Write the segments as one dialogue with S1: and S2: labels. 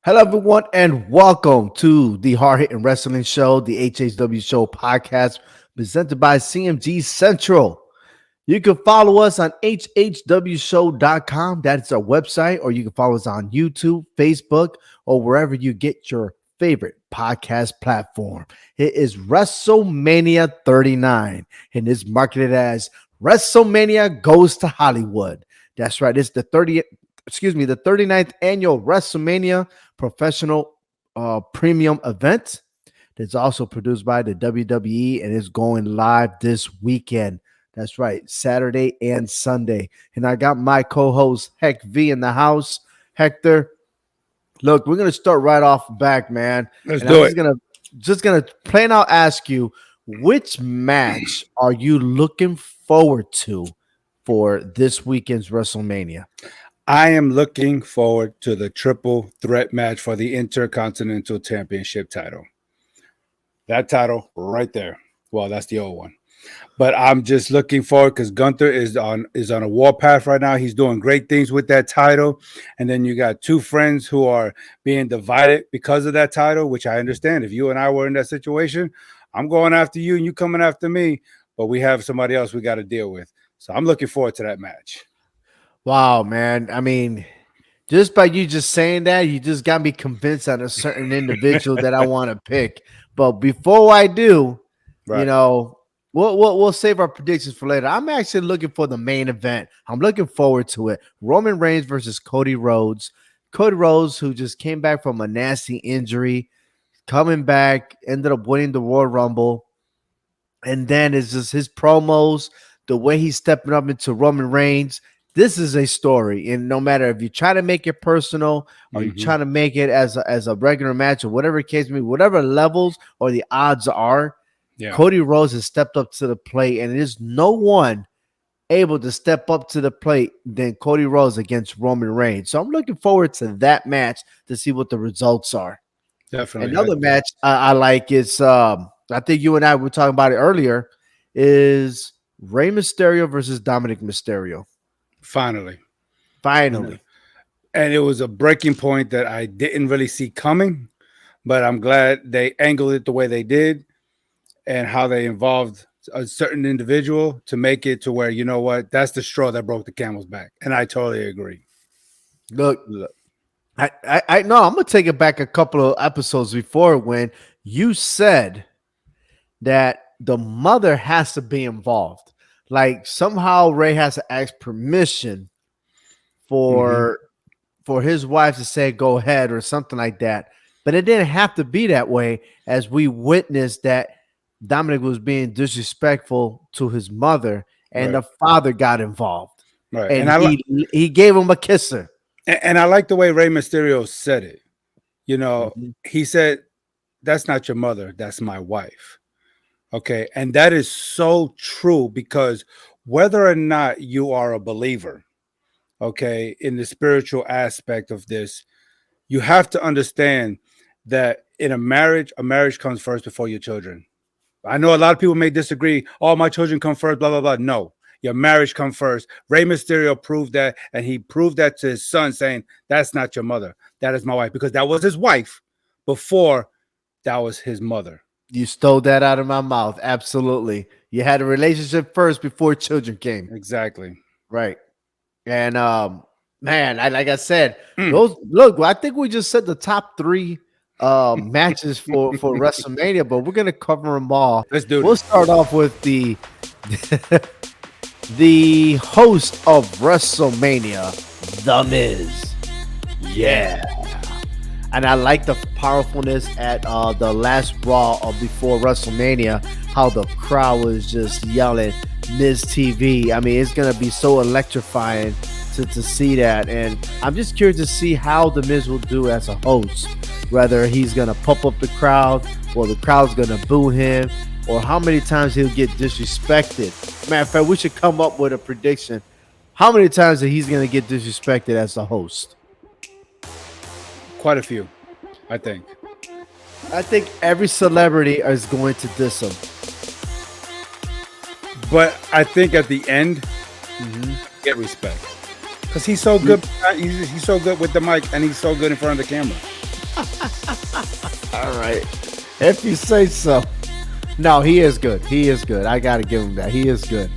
S1: Hello, everyone, and welcome to the Hard Hitting Wrestling Show, the HHWShow podcast presented by CMG Central. You can follow us on HHWShow.com. That's our website, or you can follow us on YouTube, Facebook, or wherever you get your favorite podcast platform. It is WrestleMania 39, and it's marketed as WrestleMania Goes to Hollywood. That's right. It's the 39th annual WrestleMania professional premium event. That's also produced by the WWE and is going live this weekend. That's right, Saturday and Sunday. And I got my co-host Heck V in the house. Hector, look, we're gonna start right off back, man.
S2: Let's do it.
S1: Just gonna plain out ask you, which match are you looking forward to for this weekend's WrestleMania?
S2: I am looking forward to the triple threat match for the Intercontinental Championship title. That title right there. Well, that's the old one. But I'm just looking forward because Gunther is on a warpath right now. He's doing great things with that title. And then you got two friends who are being divided because of that title, which I understand. If you and I were in that situation, I'm going after you and you coming after me. But we have somebody else we got to deal with. So I'm looking forward to that match.
S1: Wow, man. I mean, just by you just saying that, you just got me convinced on a certain individual that I want to pick. But before I do,
S2: Right.
S1: we'll save our predictions for later. I'm actually looking for the main event. I'm looking forward to it. Roman Reigns versus Cody Rhodes. Cody Rhodes, who just came back from a nasty injury, coming back, ended up winning the Royal Rumble. And then it's just his promos, the way he's stepping up into Roman Reigns. This is a story, and no matter if you try to make it personal or you try to make it as a regular match or whatever case may be, whatever levels or the odds are, Cody Rhodes has stepped up to the plate, and there's no one able to step up to the plate than Cody Rhodes against Roman Reigns. So I'm looking forward to that match to see what the results are.
S2: Definitely.
S1: Another match I like is, I think you and I were talking about it earlier, is Rey Mysterio versus Dominik Mysterio.
S2: Finally.
S1: And
S2: it was a breaking point that I didn't really see coming, but I'm glad they angled it the way they did and how they involved a certain individual to make it to where, you know what, that's the straw that broke the camel's back. And I totally agree.
S1: Look, I know I'm going to take it back a couple of episodes before when you said that the mother has to be involved. Like somehow Ray has to ask permission for his wife to say go ahead or something like that. But it didn't have to be that way, as we witnessed that Dominik was being disrespectful to his mother, and the father got involved.
S2: Right.
S1: And he gave him a kisser.
S2: And I like the way Rey Mysterio said it. You know, he said, that's not your mother, that's my wife. Okay, and that is so true, because whether or not you are a believer, okay, in the spiritual aspect of this, you have to understand that in a marriage comes first before your children. I know a lot of people may disagree. Oh, my children come first, blah, blah, blah. No, your marriage comes first. Rey Mysterio proved that, and he proved that to his son, saying, that's not your mother. That is my wife, because that was his wife before that was his mother.
S1: You stole that out of my mouth. Absolutely. You had a relationship first before children came.
S2: Exactly.
S1: Right. And man, like I said, I think we just said the top three matches for WrestleMania, but we're gonna cover them all.
S2: Let's do it.
S1: We'll start off with the the host of WrestleMania, The Miz. Yeah. And I like the powerfulness at the last Raw before WrestleMania, how the crowd was just yelling Miz TV. I mean, it's going to be so electrifying to see that. And I'm just curious to see how The Miz will do as a host, whether he's going to pump up the crowd or the crowd's going to boo him, or how many times he'll get disrespected. Matter of fact, we should come up with a prediction. How many times that he's going to get disrespected as a host?
S2: Quite a few, I think.
S1: I think every celebrity is going to diss him.
S2: But I think at the end, get respect. Because he's so good. He's so good with the mic, and he's so good in front of the camera.
S1: All right. If you say so. No, he is good. He is good. I got to give him that. He is good.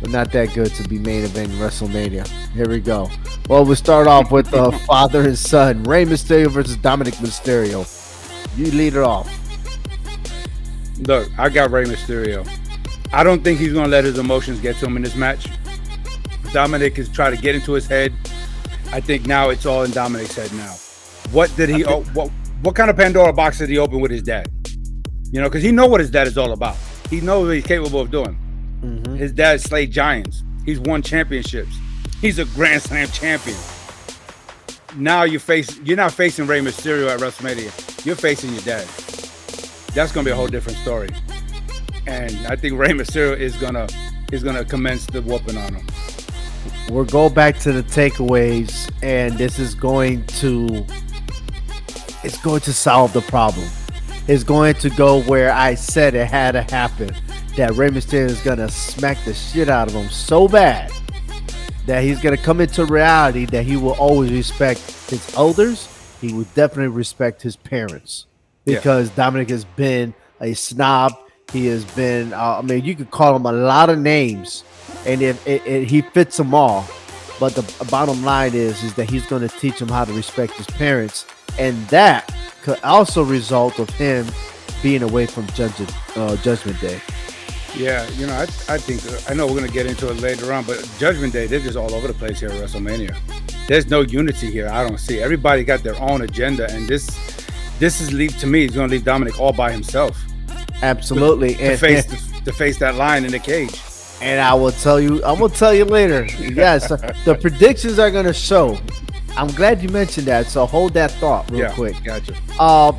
S1: But not that good to be main event in WrestleMania. Here we go. Well, we start off with father and son. Rey Mysterio versus Dominik Mysterio. You lead it off.
S2: Look, I got Rey Mysterio. I don't think he's going to let his emotions get to him in this match. Dominik is trying to get into his head. I think now it's all in Dominik's head now. What did he? What kind of Pandora box did he open with his dad? You know, because he knows what his dad is all about. He knows what he's capable of doing. Mm-hmm. His dad slayed giants. He's won championships. He's a Grand Slam champion. Now you're not facing Rey Mysterio at WrestleMania. You're facing your dad. That's gonna be a whole different story. And I think Rey Mysterio is gonna commence the whooping on him.
S1: We'll go back to the takeaways, and this is going to solve the problem. It's going to go where I said it had to happen. That Rey Mysterio is gonna smack the shit out of him so bad that he's gonna come into reality that he will always respect his elders. He will definitely respect his parents because Dominik has been a snob. He has been, you could call him a lot of names, and if he fits them all. But the bottom line is that he's going to teach him how to respect his parents, and that could also result of him being away from Judgment Day.
S2: Yeah, you know, I think I know we're going to get into it later on, but Judgment Day, they're just all over the place here at WrestleMania. There's no unity here. I don't see. Everybody got their own agenda, and this is to me. He's going to leave Dominik all by himself.
S1: Absolutely,
S2: to face that lion in the cage.
S1: And I'm gonna tell you later. Yes, the predictions are gonna show. I'm glad you mentioned that. So hold that thought real quick.
S2: Gotcha.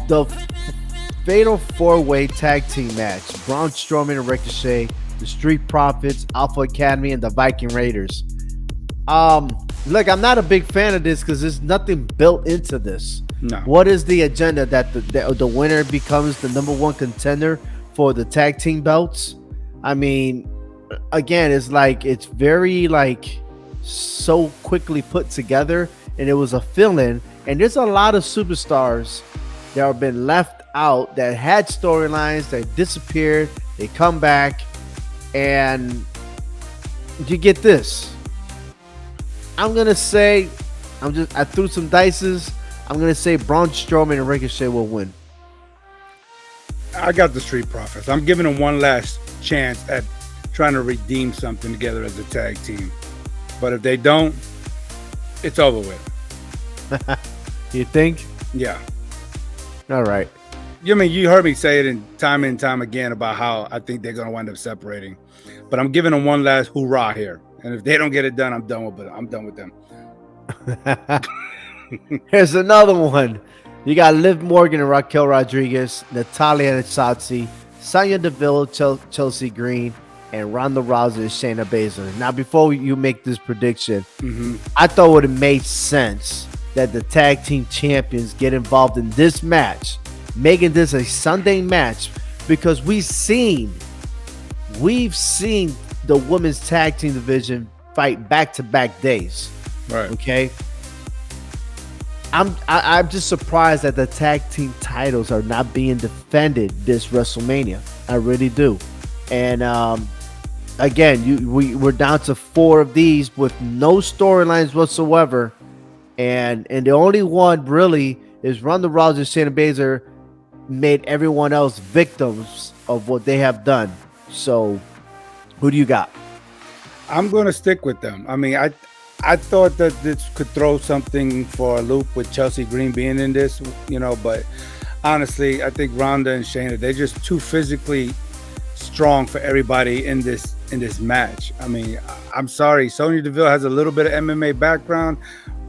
S1: The Fatal 4-Way Tag Team match: Braun Strowman and Ricochet, the Street Profits, Alpha Academy, and the Viking Raiders. Look, I'm not a big fan of this because there's nothing built into this.
S2: No.
S1: What is the agenda that the winner becomes the number one contender for the tag team belts? I mean, again, it's very so quickly put together, and it was a fill-in. And there's a lot of superstars that have been left out that had storylines that disappeared. They come back, and you get this. I'm gonna say, I threw some dices. I'm going to say Braun Strowman and Ricochet will win.
S2: I got the Street Profits. I'm giving them one last chance at trying to redeem something together as a tag team. But if they don't, it's over with.
S1: You think?
S2: Yeah.
S1: All right.
S2: You heard me say it time and time again about how I think they're going to wind up separating. But I'm giving them one last hoorah here. And if they don't get it done, I'm done with them.
S1: Here's another one. You got Liv Morgan and Raquel Rodriguez, Natalya and Shotzi, Sonya Deville, Chelsea Green, and Ronda Rousey and Shayna Baszler. Now, before you make this prediction, I thought it would have made sense that the tag team champions get involved in this match, making this a Sunday match, because we've seen the women's tag team division fight back-to-back days.
S2: Right.
S1: Okay. I'm just surprised that the tag team titles are not being defended this WrestleMania. I really do. And again, we're down to 4 of these with no storylines whatsoever, and the only one really is Ronda Rousey and Shayna Baszler made everyone else victims of what they have done. So, who do you got?
S2: I'm going to stick with them. I mean, I thought that this could throw something for a loop with Chelsea Green being in this, but honestly, I think Ronda and Shayna, they're just too physically strong for everybody in this match. I mean, I'm sorry. Sonya Deville has a little bit of MMA background.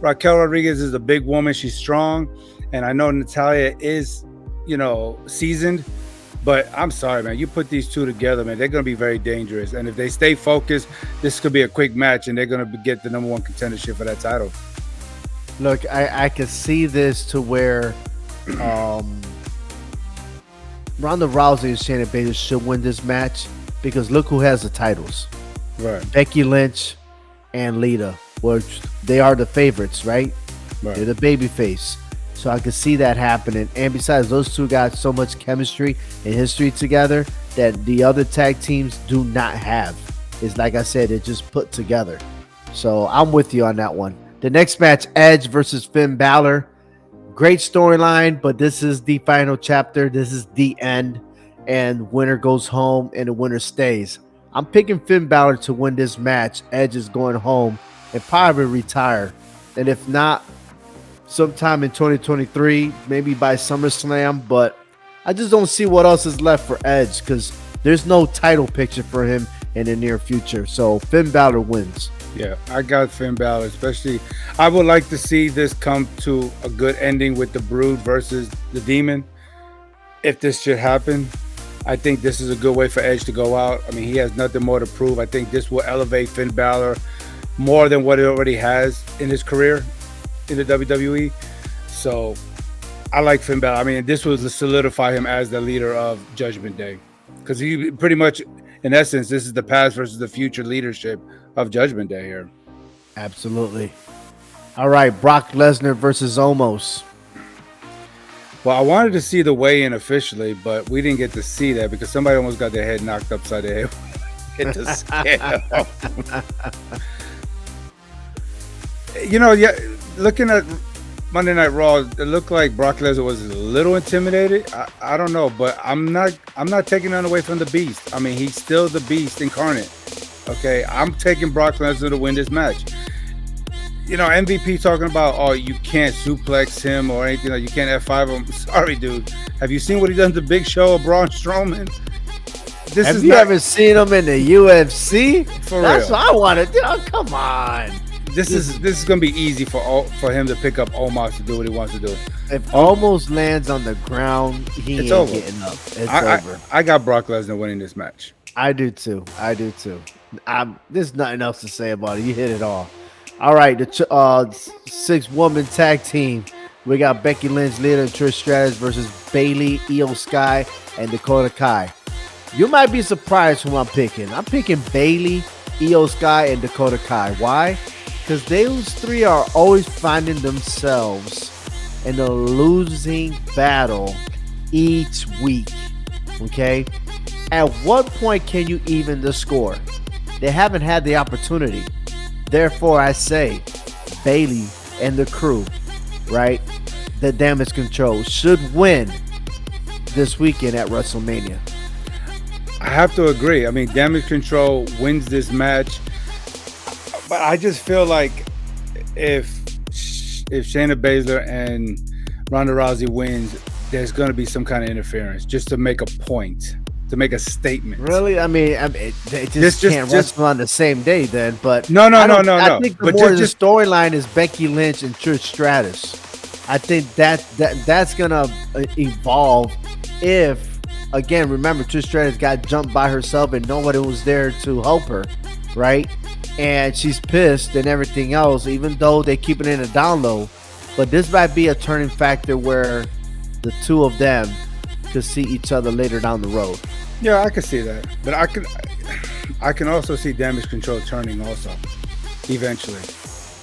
S2: Raquel Rodriguez is a big woman. She's strong. And I know Natalya is, seasoned. But I'm sorry, man. You put these two together, man, they're going to be very dangerous. And if they stay focused, this could be a quick match, and they're going to get the number one contendership for that title.
S1: Look, I can see this to where Ronda Rousey and Shayna Baszler should win this match, because look who has the titles.
S2: Right.
S1: Becky Lynch and Lita, which they are the favorites, right? They're the babyface. So I could see that happening. And besides, those two got so much chemistry and history together that the other tag teams do not have. It's like I said, it's just put together. So I'm with you on that one. The next match, Edge versus Finn Balor. Great storyline, but this is the final chapter. This is the end. And winner goes home and the winner stays. I'm picking Finn Balor to win this match. Edge is going home and probably retire. And if not, sometime in 2023, maybe by SummerSlam. But I just don't see what else is left for Edge because there's no title picture for him in the near future. So Finn Balor wins.
S2: Yeah, I got Finn Balor, especially. I would like to see this come to a good ending with the Brood versus the Demon. If this should happen, I think this is a good way for Edge to go out. I mean, he has nothing more to prove. I think this will elevate Finn Balor more than what he already has in his career in the WWE. So I like Finn Balor. I mean, this will solidify him as the leader of Judgment Day, because he pretty much, in essence, this is the past versus the future leadership of Judgment Day here.
S1: Absolutely. All right, Brock Lesnar versus Omos.
S2: Well, I wanted to see the weigh-in officially, but we didn't get to see that because somebody almost got their head knocked upside the head. Hit the scale. You know, yeah, looking at Monday Night Raw, it looked like Brock Lesnar was a little intimidated. I don't know, but I'm not taking that away from the Beast. I mean, he's still the Beast incarnate. Okay, I'm taking Brock Lesnar to win this match. You know, MVP talking about, oh, you can't suplex him or anything, like you can't F5 him. Sorry, dude. Have you seen what he done to Big Show or Braun Strowman?
S1: Have you ever seen him in the UFC?
S2: For
S1: That's
S2: real.
S1: what I want to do. Oh, come on.
S2: This is gonna be easy for him to pick up Omos to do what he wants to do.
S1: If Omos lands on the ground, it's ain't
S2: over.
S1: Getting up. It's over.
S2: I got Brock Lesnar winning this match.
S1: I do too. There's nothing else to say about it. You hit it all. All right, the 6-woman tag team. We got Becky Lynch, Lita, and Trish Stratus versus Bayley, Io Sky, and Dakota Kai. You might be surprised who I'm picking. I'm picking Bayley, Io Sky, and Dakota Kai. Why? Because those three are always finding themselves in a losing battle each week. Okay? At what point can you even the score? They haven't had the opportunity. Therefore, I say Bayley and the crew, right? The Damage Control should win this weekend at WrestleMania.
S2: I have to agree. I mean, Damage Control wins this match. But I just feel like if Shayna Baszler and Ronda Rousey wins, there's going to be some kind of interference just to make a point, to make a statement.
S1: Really? I mean they just can't wrestle on the same day then. But
S2: no.
S1: I think the storyline is Becky Lynch and Trish Stratus. I think that's going to evolve if, again, remember, Trish Stratus got jumped by herself and nobody was there to help her, right? And she's pissed and everything else, even though they keep it in a down low. But this might be a turning factor where the two of them could see each other later down the road.
S2: Yeah, I can see that. But I can also see Damage Control turning also, eventually.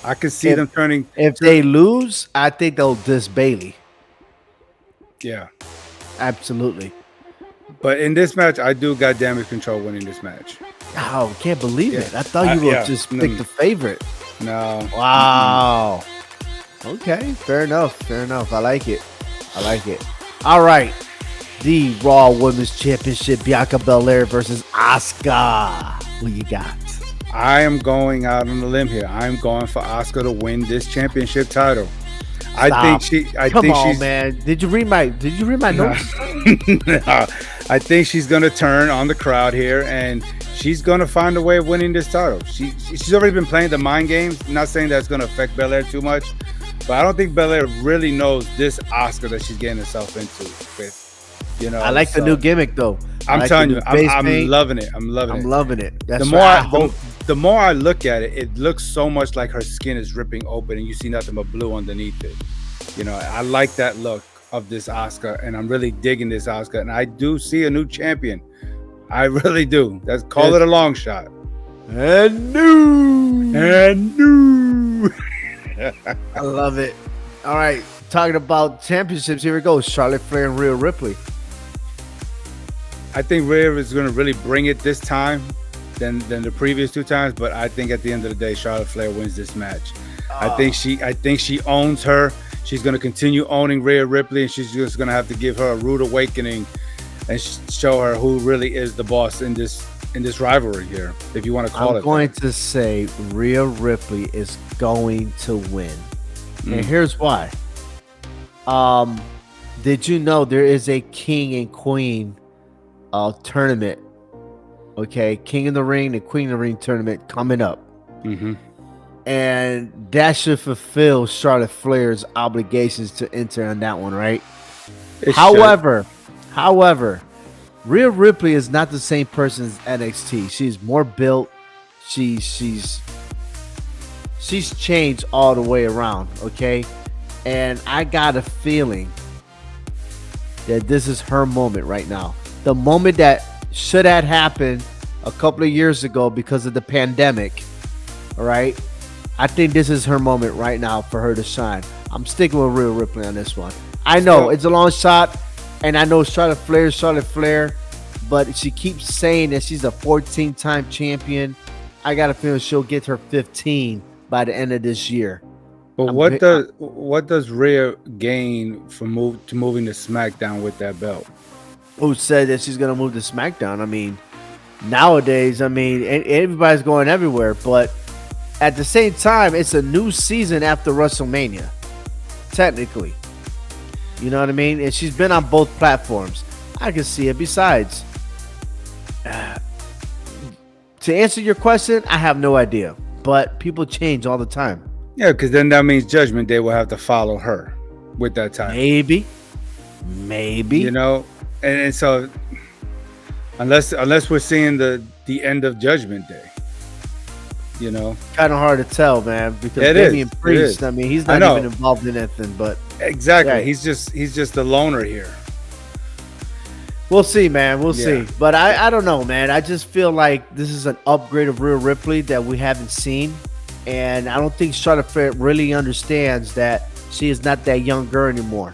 S2: I can see them turning.
S1: If they lose, I think they'll diss Bayley.
S2: Yeah.
S1: Absolutely.
S2: But in this match, I do got Damage Control winning this match.
S1: Oh, can't believe it. I thought you would just pick the favorite.
S2: No.
S1: Wow. Okay, fair enough. I like it. All right. The Raw Women's Championship, Bianca Belair versus Asuka. Who you got?
S2: I am going out on a limb here. I'm going for Asuka to win this championship title.
S1: Stop. Come on, man. Did you read my notes?
S2: No. I think she's going to turn on the crowd here, and she's going to find a way of winning this title. She's already been playing the mind games. Not saying that's going to affect Belair too much, but I don't think Belair really knows this Asuka that she's getting herself into.
S1: I like the new gimmick, though.
S2: I'm telling you, I'm loving it. I'm loving it.
S1: That's
S2: the more I look at it, it looks so much like her skin is ripping open and you see nothing but blue underneath it. You know, I like that look of this Asuka, and I'm really digging this Asuka, and I do see a new champion. I really do. Call it a long shot.
S1: And new.
S2: I
S1: I love it. All right, talking about championships, here we go. Charlotte Flair and Rhea Ripley.
S2: I think Rhea is going to really bring it this time than the previous two times, but I think at the end of the day, Charlotte Flair wins this match. I think she owns her. She's going to continue owning Rhea Ripley, and she's just going to have to give her a rude awakening and show her who really is the boss in this rivalry here, if you want to call it.
S1: I'm going to say Rhea Ripley is going to win. And here's why. Did you know there is a King and Queen tournament? Okay, King of the Ring and Queen of the Ring tournament coming up. And that should fulfill Charlotte Flair's obligations to enter on that one, right? However, Rhea Ripley is not the same person as NXT. She's more built. She's changed all the way around, okay? And I got a feeling that this is her moment right now. The moment that should have happened a couple of years ago because of the pandemic, all right? I think this is her moment right now for her to shine. I'm sticking with Rhea Ripley on this one. I know it's a long shot, and I know Charlotte Flair, but she keeps saying that she's a 14-time champion. I got a feeling she'll get her 15 by the end of this year.
S2: But what does Rhea gain from moving to SmackDown with that belt?
S1: Who said that she's gonna move to SmackDown? I mean, nowadays, everybody's going everywhere, but at the same time, it's a new season after WrestleMania, technically. You know what I mean? And she's been on both platforms. I can see it. Besides, to answer your question, I have no idea. But people change all the time.
S2: Yeah, because then that means Judgment Day will have to follow her with that time.
S1: Maybe.
S2: You know, and so unless we're seeing the end of Judgment Day, you know,
S1: kind of hard to tell, man. Because Damian Priest, I mean, he's not even involved in anything. But
S2: exactly, yeah. He's just the loner here.
S1: We'll see, man. We'll see. But I don't know, man. I just feel like this is an upgrade of Rhea Ripley that we haven't seen. And I don't think Charlotte Flair really understands that she is not that young girl anymore.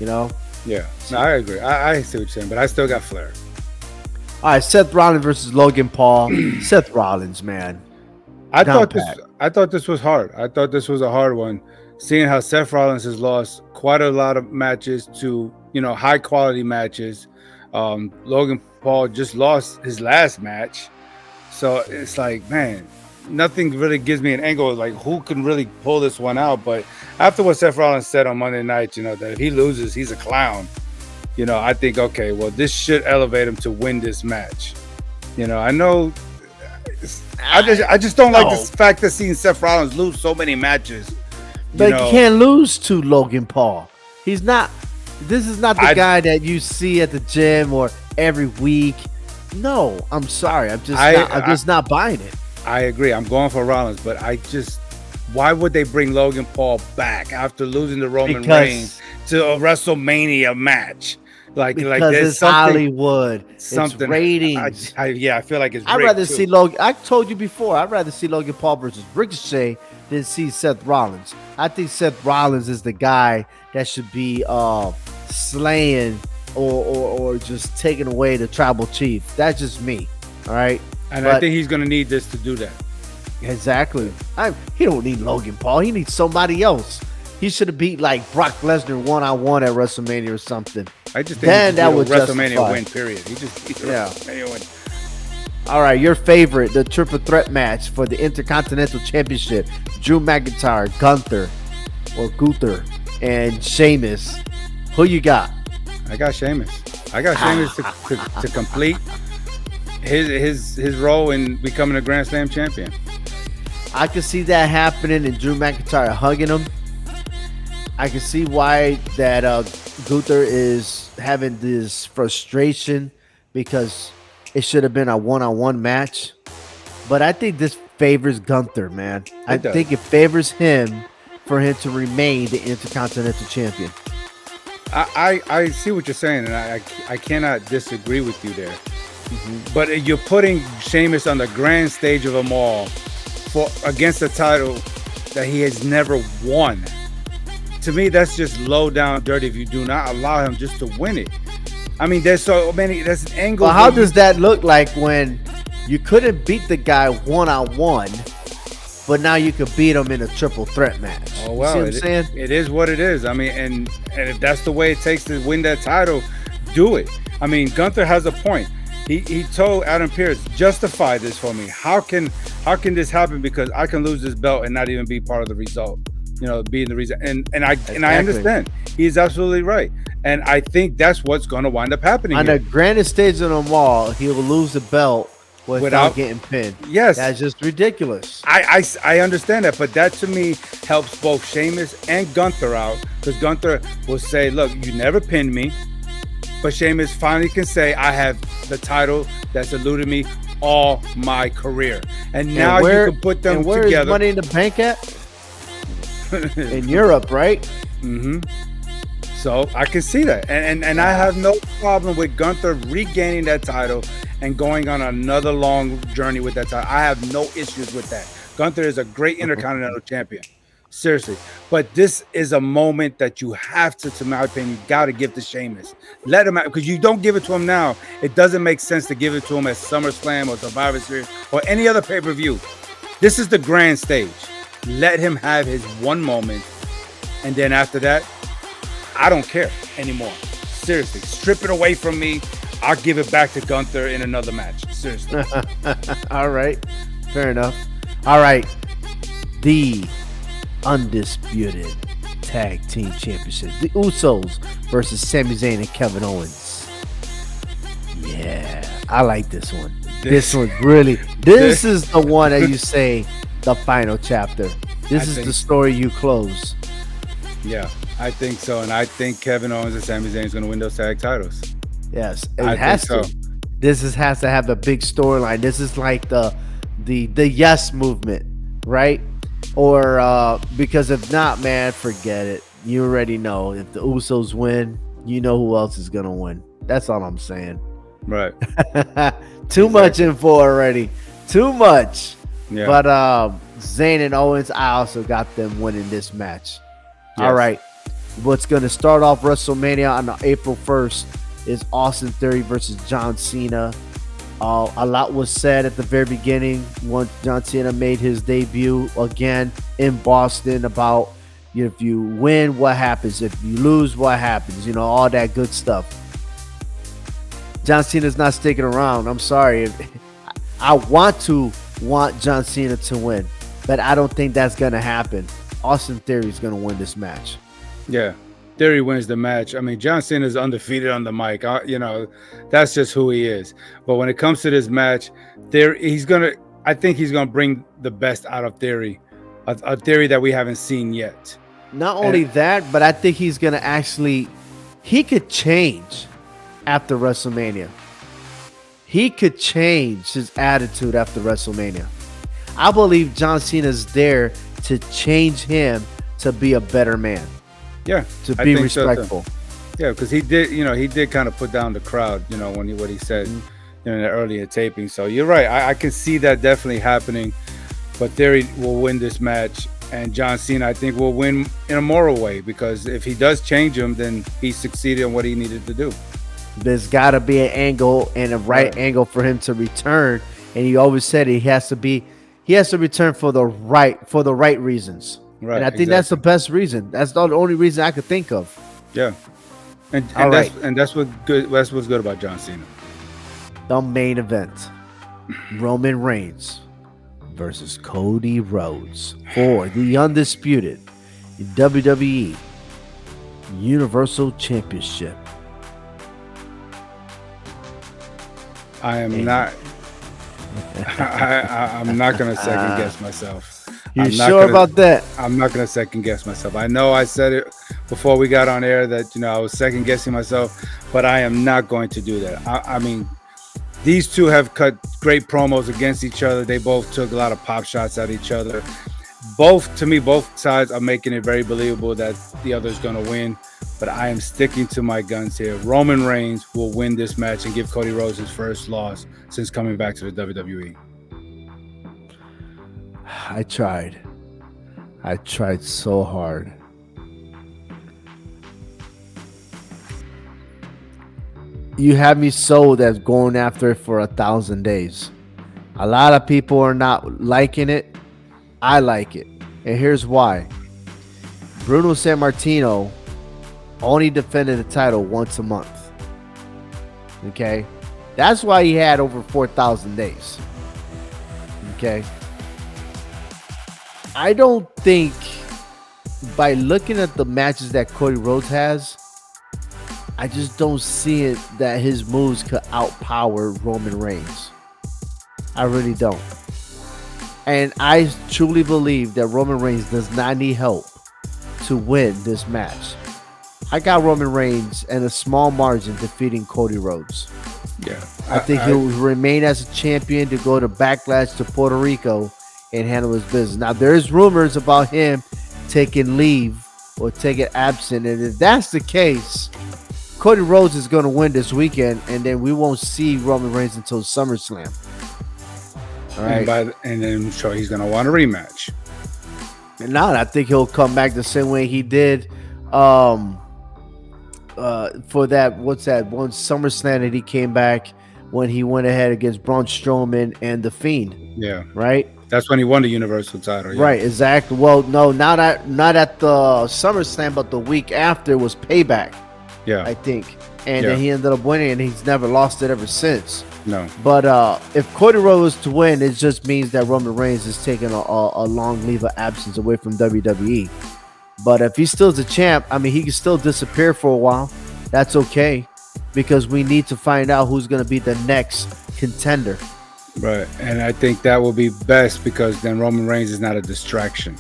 S1: You know?
S2: Yeah. No, I agree. I see what you're saying, but I still got Flair.
S1: All right, Seth Rollins versus Logan Paul. Seth Rollins, man.
S2: I thought this was hard. I thought this was a hard one. Seeing how Seth Rollins has lost quite a lot of matches to, high quality matches. Logan Paul just lost his last match. So it's like, man, nothing really gives me an angle of like who can really pull this one out. But after what Seth Rollins said on Monday night, that if he loses, he's a clown. I think, okay, well, this should elevate him to win this match. I know. I just don't like the fact that seeing Seth Rollins lose so many matches.
S1: But you can't lose to Logan Paul. He's not. This is not the guy that you see at the gym or every week. No, I'm sorry. I'm just not buying it.
S2: I agree. I'm going for Rollins, but why would they bring Logan Paul back after losing to Roman Reigns to a WrestleMania match?
S1: Because it's Hollywood. It's ratings.
S2: I feel like it's.
S1: I'd rather see Logan. I told you before. I'd rather see Logan Paul versus Ricochet than see Seth Rollins. I think Seth Rollins is the guy that should be slaying or just taking away the tribal chief. That's just me. All right.
S2: And I think he's going to need this to do that.
S1: Exactly. He don't need Logan Paul. He needs somebody else. He should have beat like Brock Lesnar one-on-one at WrestleMania or something.
S2: I just think that would WrestleMania win, period. He just WrestleMania win.
S1: All right, your favorite, the triple threat match for the Intercontinental Championship. Drew McIntyre, Gunther, and Sheamus. Who you got?
S2: I got Sheamus. To complete his role in becoming a Grand Slam champion.
S1: I can see that happening and Drew McIntyre hugging him. I can see why that Gunther is having this frustration because it should have been a one-on-one match. But I think this favors Gunther, man. I think it favors him for him to remain the Intercontinental Champion.
S2: I see what you're saying, and I cannot disagree with you there. Mm-hmm. But you're putting Sheamus on the grand stage of them all against a title that he has never won. to me, that's just low down dirty if you do not allow him just to win it. I mean, there's so many. There's an angle.
S1: Well, how does that look like when you couldn't beat the guy one-on-one, but now you could beat him in a triple threat match?
S2: Oh well,
S1: see what I'm saying?
S2: It is what it is. I mean, and if that's the way it takes to win that title, do it. I mean, Gunther has a point. He told Adam Pearce, justify this for me. How can this happen? Because I can lose this belt and not even be part of the result. You know, being the reason. And I understand. He's absolutely right. And I think that's what's going to wind up happening.
S1: On the grandest stage of them all, he will lose the belt without getting pinned.
S2: Yes,
S1: that's just ridiculous.
S2: I understand that, but that to me helps both Sheamus and Gunther out, because Gunther will say, "Look, you never pinned me," but Sheamus finally can say, "I have the title that's eluded me all my career," and now you can put them
S1: where
S2: together.
S1: Is Money in the Bank at? In Europe, right?
S2: Mm-hmm. So I can see that, and I have no problem with Gunther regaining that title and going on another long journey with that title. I have no issues with that. Gunther is a great Intercontinental Champion, seriously. But this is a moment that you have to my opinion, got to give to Sheamus. Let him out, because you don't give it to him now. It doesn't make sense to give it to him at SummerSlam or Survivor Series or any other pay-per-view. This is the grand stage. Let him have his one moment, and then after that, I don't care anymore. Seriously, strip it away from me. I'll give it back to Gunther in another match. Seriously.
S1: All right. Fair enough. All right. The Undisputed Tag Team Championships. The Usos versus Sami Zayn and Kevin Owens. Yeah. I like this one. This one's really... This is the one that you say the final chapter. This is the story you close.
S2: Yeah, I think so. And I think Kevin Owens and Sami Zayn is going to win those tag titles.
S1: Yes, it has to. Has to have a big storyline. This is like the yes movement, right? Or because if not, man, forget it. You already know if the Usos win, you know who else is gonna win. That's all I'm saying.
S2: Right.
S1: Too much info already. Too much.
S2: Yeah.
S1: But Zayn and Owens, I also got them winning this match. Yes. All right. What's gonna start off WrestleMania on April 1st is Austin Theory versus John Cena. A lot was said at the very beginning when John Cena made his debut again in Boston about, you know, if you win, what happens? If you lose, what happens? You know, all that good stuff. John Cena's not sticking around. I'm sorry. I want John Cena to win, but I don't think that's going to happen. Austin Theory is going to win this match.
S2: Yeah. Theory wins the match. I mean, John Cena is undefeated on the mic. You know, that's just who he is. But when it comes to this match, I think he's gonna bring the best out of Theory, a Theory that we haven't seen yet.
S1: Not only that, but I think he's gonna he could change after WrestleMania. He could change his attitude after WrestleMania. I believe John Cena's there to change him to be a better man.
S2: Yeah,
S1: to be respectful.
S2: So yeah, because he did kind of put down the crowd, you know, what he said in the earlier taping. So you're right. I can see that definitely happening. But Theory will win this match, and John Cena, I think, will win in a moral way, because if he does change him, then he succeeded in what he needed to do.
S1: There's got to be an angle and a right angle for him to return, and he always said he has to return for the right reasons. Right, and I think that's the best reason. That's the only reason I could think of.
S2: Yeah, and that's what's good about John Cena.
S1: The main event: Roman Reigns versus Cody Rhodes for the undisputed WWE Universal Championship.
S2: I'm not going to second guess myself.
S1: You sure about that?
S2: I'm not going to second guess myself. I know I said it before we got on air that, you know, I was second guessing myself, but I am not going to do that. I mean, these two have cut great promos against each other. They both took a lot of pop shots at each other. Both sides are making it very believable that the other is going to win, but I am sticking to my guns here. Roman Reigns will win this match and give Cody Rhodes his first loss since coming back to the WWE.
S1: I tried so hard. you have me sold as going after it for 1,000 days. A lot of people are not liking it. I like it. And here's why. Bruno Sammartino only defended the title once a month. Okay? That's why he had over 4,000 days. Okay? I don't think by looking at the matches that Cody Rhodes has, I just don't see it that his moves could outpower Roman Reigns. I really don't. And I truly believe that Roman Reigns does not need help to win this match. I got Roman Reigns in a small margin defeating Cody Rhodes.
S2: Yeah.
S1: I think he'll remain as a champion to go to Backlash to Puerto Rico and handle his business. Now, there's rumors about him taking leave or taking absent. And if that's the case, Cody Rhodes is going to win this weekend, and then we won't see Roman Reigns until SummerSlam. All right.
S2: And then I'm sure he's going to want a rematch.
S1: And now I think he'll come back the same way he did for that, what's that one SummerSlam that he came back when he went ahead against Braun Strowman and The Fiend.
S2: Yeah.
S1: Right?
S2: That's when he won the Universal title. Yeah.
S1: Right, exactly. Well, no, not at the SummerSlam, but the week after was Payback.
S2: Yeah.
S1: I think. And then he ended up winning, and he's never lost it ever since.
S2: No.
S1: But if Cody Rhodes to win, it just means that Roman Reigns is taking a long leave of absence away from WWE. But if he still is a champ, I mean, he can still disappear for a while. That's okay, because we need to find out who's going to be the next contender.
S2: Right. And I think that will be best, because then Roman Reigns is not a distraction.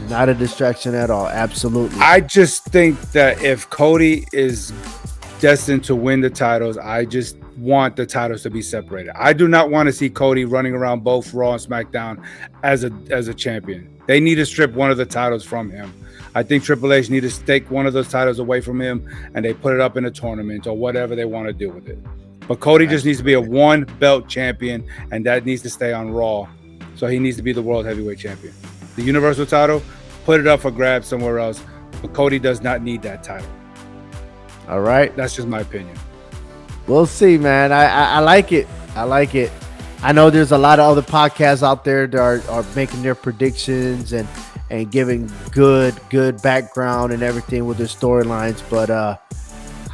S1: Not a distraction at all. Absolutely.
S2: I just think that if Cody is destined to win the titles, I just want the titles to be separated. I do not want to see Cody running around both Raw and SmackDown as a champion. They need to strip one of the titles from him. I think Triple H need to take one of those titles away from him, and they put it up in a tournament or whatever they want to do with it. But Cody just needs to be a one belt champion, and that needs to stay on Raw. So he needs to be the World Heavyweight Champion. The Universal title, put it up for grabs somewhere else. But Cody does not need that title.
S1: All right.
S2: That's just my opinion.
S1: We'll see, man. I like it. I like it. I know there's a lot of other podcasts out there that are making their predictions and giving good background and everything with their storylines. But I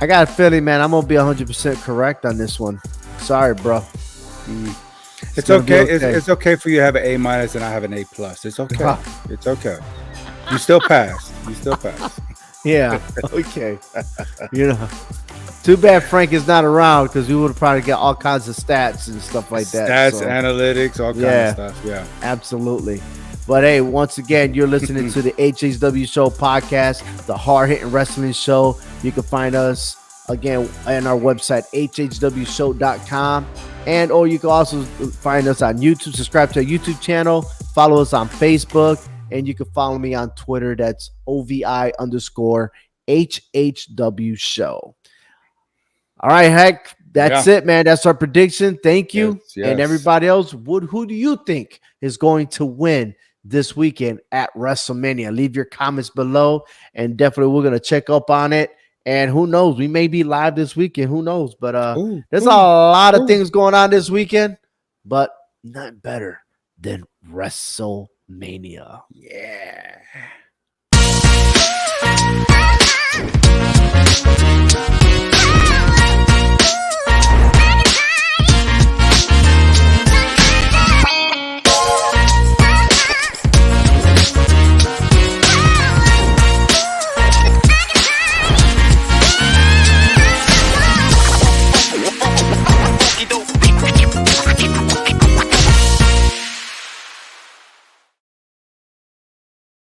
S1: got a feeling, man, I'm going to be 100% correct on this one. Sorry, bro.
S2: It's okay. It's okay for you to have an A- and I have an A+. It's okay. It's okay. You still passed.
S1: Yeah. Okay. Too bad Frank is not around, because we would have probably got all kinds of stats and stuff like that.
S2: Stats, analytics, all kinds of stuff. Yeah.
S1: Absolutely. But hey, once again, you're listening to the HHW Show podcast, the hard-hitting wrestling show. You can find us again on our website, hhwshow.com. Or you can also find us on YouTube. Subscribe to our YouTube channel. Follow us on Facebook. And you can follow me on Twitter. That's OVI_HHW Show. All right, Heck. That's it, man. That's our prediction. Thank you.
S2: Yes.
S1: And everybody else, who do you think is going to win this weekend at WrestleMania? Leave your comments below. And definitely we're going to check up on it. And who knows? We may be live this weekend. Who knows? But there's a lot of things going on this weekend. But not better than WrestleMania. Yeah.